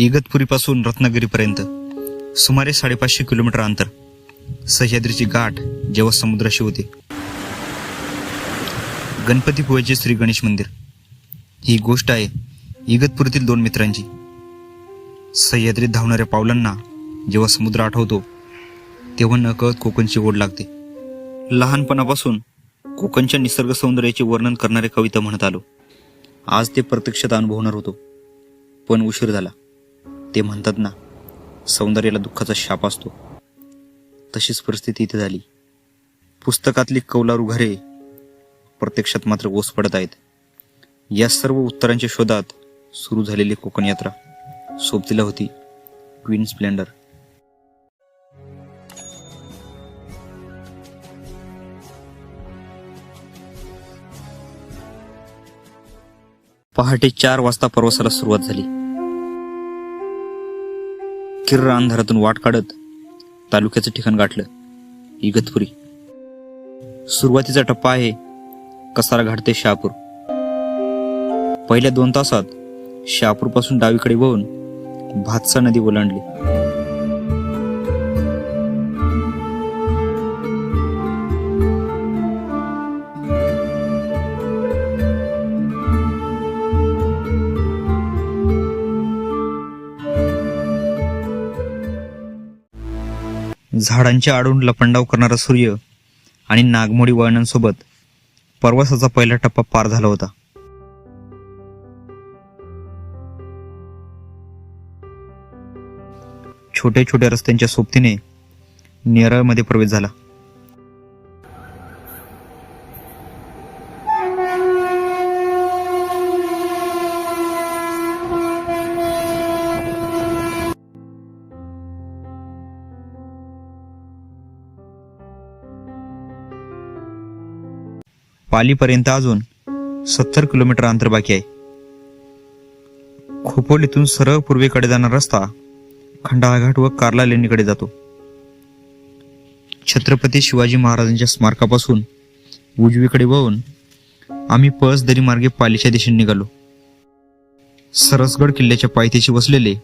इगतपुरीपासून रत्नागिरीपर्यंत सुमारे 550 किलोमीटर अंतर. सह्याद्रीची गाठ जेव्हा समुद्राशी होते. गणपतीपुळेचे श्री गणेश मंदिर. ही गोष्ट आहे इगतपुरीतील दोन मित्रांची. सह्याद्रीत धावणाऱ्या पावलांना जेव्हा समुद्र आठवतो तेव्हा नकळत कोकणची ओढ लागते. लहानपणापासून कोकणच्या निसर्ग सौंदर्याचे वर्णन करणारे कविता म्हणत आलो. आज ते प्रत्यक्षात अनुभवणार होतो, पण उशीर झाला. ते म्हणतात ना, सौंदर्याला दुःखाचा शाप असतो, तशीच परिस्थिती इथे झाली. पुस्तकातली कौलारू घरे प्रत्यक्षात मात्र ओस पडत आहेत. या सर्व उत्तरांच्या शोधात सुरू झालेली कोकण यात्रा सोबतीला होती क्वीन स्प्लेंडर. पहाटे 4 वाजता प्रवासाला सुरुवात झाली. किर्र अंधारातून वाट काढत तालुक्याचं ठिकाण गाठलं, इगतपुरी. सुरुवातीचा टप्पा आहे कसारा घाट ते शहापूर. पहिल्या 2 तासात शहापूर पासून डावीकडे वळून भातसा नदी ओलांडली. झाडांच्या आडून लपंडाव करणारा सूर्य आणि नागमोडी वळणांसोबत प्रवासाचा पहिला टप्पा पार झाला होता. छोट्या छोट्या रस्त्यांच्या सोबतीने नेरळमध्ये प्रवेश झाला. पालीपर्यंत अजून 70 किलोमीटर अंतर बाकी आहे. खोपोलीतून सरळ पूर्वेकडे जाणारा रस्ता खंडाळा घाट व कार्ला लेणीकडे जातो. छत्रपती शिवाजी महाराजांच्या स्मारकापासून उजवीकडे वळून आम्ही पळसदरी मार्गे पालीच्या दिशेने निघालो. सरसगड किल्ल्याच्या पायथ्याशी वसलेले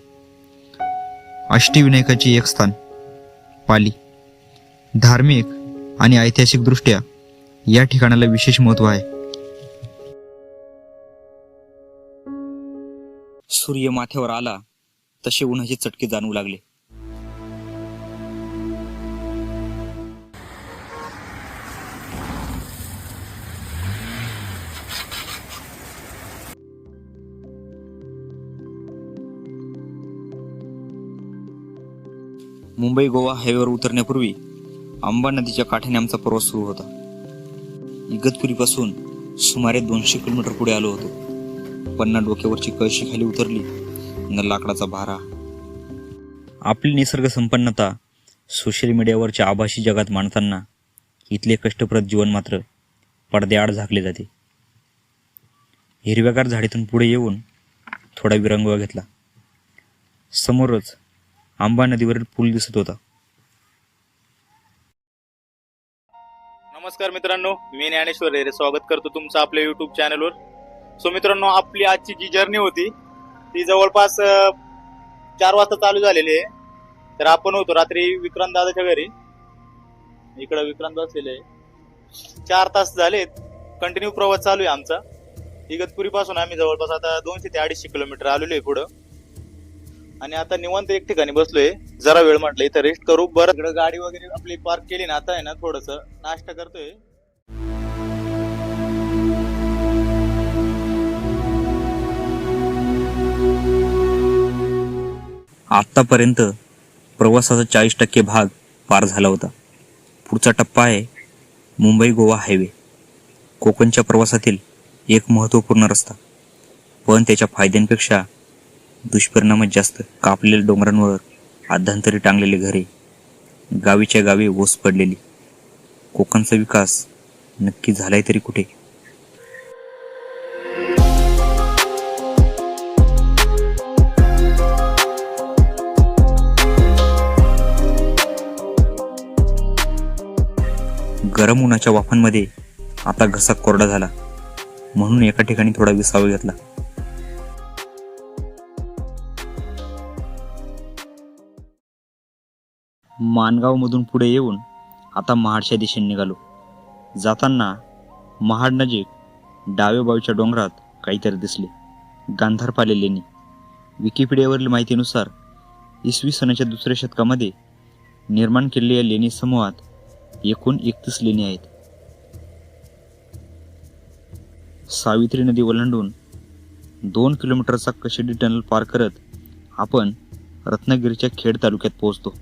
अष्टविनायकाचे एक स्थान पाली. धार्मिक आणि ऐतिहासिक दृष्ट्या या ठिकाणाला विशेष महत्व आहे. सूर्य माथ्यावर आला तसे उन्हाचे चटके जाणवू लागले. मुंबई गोवा हायवेवर उतरण्यापूर्वी आंबा नदीच्या काठाने आमचा प्रवास सुरू होता. इगतपुरीपासून सुमारे 200 किलोमीटर पुढे आलो होतो, पण ना डोक्यावरची कळशी खाली उतरली न लाकडाचा भारा. आपली निसर्ग संपन्नता सोशल मीडियावरच्या आभासी जगात मांडताना इथले कष्टप्रद जीवन मात्र पडद्याआड झाकले जाते. हिरव्यागार झाडीतून पुढे येऊन थोडा विरंगुळा घेतला. समोरच आंबा नदीवरील पूल दिसत होता. नमस्कार मित्रांनो, मी ज्ञानेश्वर रेरे स्वागत करतो तुमचं आपल्या युट्यूब चॅनलवर. सो मित्रांनो, आपली आजची जी जर्नी होती ती जवळपास 4 वाजता चालू झालेली आहे. तर आपण होतो रात्री विक्रांत दादाच्या घरी. इकडं विक्रांत बसलेले. 4 तास झालेत कंटिन्यू प्रवास चालू आहे आमचा. इगतपुरी पासून आम्ही जवळपास आता 200 ते 250 किलोमीटर आलेलो आहे पुढं. आणि आता निवांत एक ठिकाणी बसलोय. जरा वेळ म्हटलं इथं रेस्ट करू. बरं, गाडी वगैरे आपली पार्क केली ना, आता आहे ना थोडस नाश्ता करतोय. आतापर्यंत प्रवासाचा 40% भाग पार झाला होता. पुढचा टप्पा आहे मुंबई गोवा हायवे. कोकणच्या प्रवासातील एक महत्त्वपूर्ण रस्ता, पण त्याच्या फायद्यांपेक्षा दुष्परिणामच जास्त. कापलेल्या डोंगरांवर अध्यांतरी टांगलेले घरे, गावीच्या गावी ओस पडलेली. कोकणचा विकास नक्की झालाय तरी कुठे? गरम उन्हाच्या वाफांमध्ये आता घसा कोरडा झाला, म्हणून एका ठिकाणी थोडा विसावा घेतला. माणगावमधून पुढे येऊन आता महाडच्या दिशेने निघालो. जाताना महाड नजीक डाव्या बाजूच्या डोंगरात काहीतरी दिसले. गांधारपाले लेणी. विकिपीडियावरील माहितीनुसार इसवी सनाच्या दुसऱ्या शतकामध्ये निर्माण केलेल्या या लेणी समूहात एकूण 31 लेणी आहेत. सावित्री नदी ओलांडून 2 किलोमीटरचा कशेडी टनल पार करत आपण रत्नागिरीच्या खेड तालुक्यात पोहोचतो.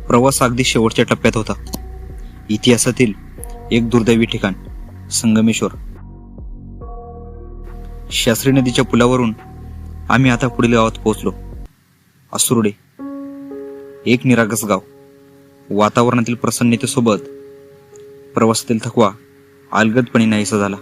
प्रवास अगदी शेवटच्या टप्प्यात होता. इतिहासातील एक दुर्दैवी ठिकाण संगमेश्वर. शास्त्री नदीच्या पुलावरून आम्ही आता पुढील गावात पोहोचलो. असुर्डे. एक निरागस गाव. वातावरणातील प्रसन्नतेसोबत प्रवासातील थकवा अलगदपणे नाहीसा झाला.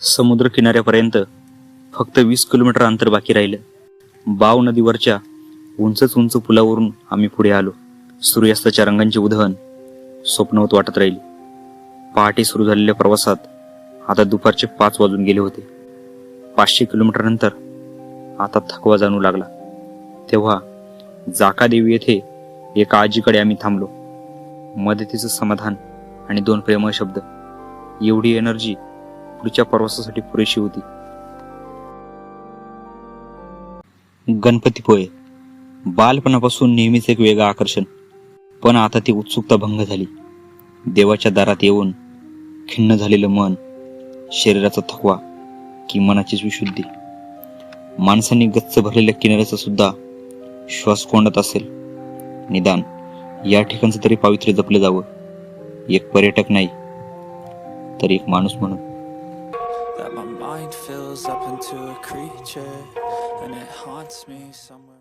समुद्र किनाऱ्यापर्यंत फक्त 20 किलोमीटर अंतर बाकी राहिलं. बाव नदीवरच्या उंच पुलावरून आम्ही पुढे आलो. सूर्यास्ताच्या रंगांची उधळण स्वप्नवत वाटत राहिली. पहाटे सुरू झालेल्या प्रवासात आता दुपारचे 5 वाजून गेले होते. 500 किलोमीटर नंतर आता थकवा जाणू लागला. तेव्हा जाकादेवी येथे एका आजीकडे आम्ही थांबलो. मदतीचं समाधान आणि 2 प्रेमळ शब्द, एवढी एनर्जी पुढच्या प्रवासासाठी पुरेशी होती. गणपतीपुळे बालपणापासून नेहमीच एक वेगळं आकर्षण, पण आता ती उत्सुकता भंग झाली. देवाच्या दारात येऊन खिन्न झालेलं मन, शरीराचा थकवा की मनाचीच विशुद्धी. माणसांनी गच्च भरलेल्या किनाऱ्याचा सुद्धा श्वास कोंडत असेल. निदान या ठिकाणचं तरी पावित्र्य जपलं जावं, एक पर्यटक नाही तर एक माणूस म्हणून. That my mind fills up into a creature and it haunts me somewhere.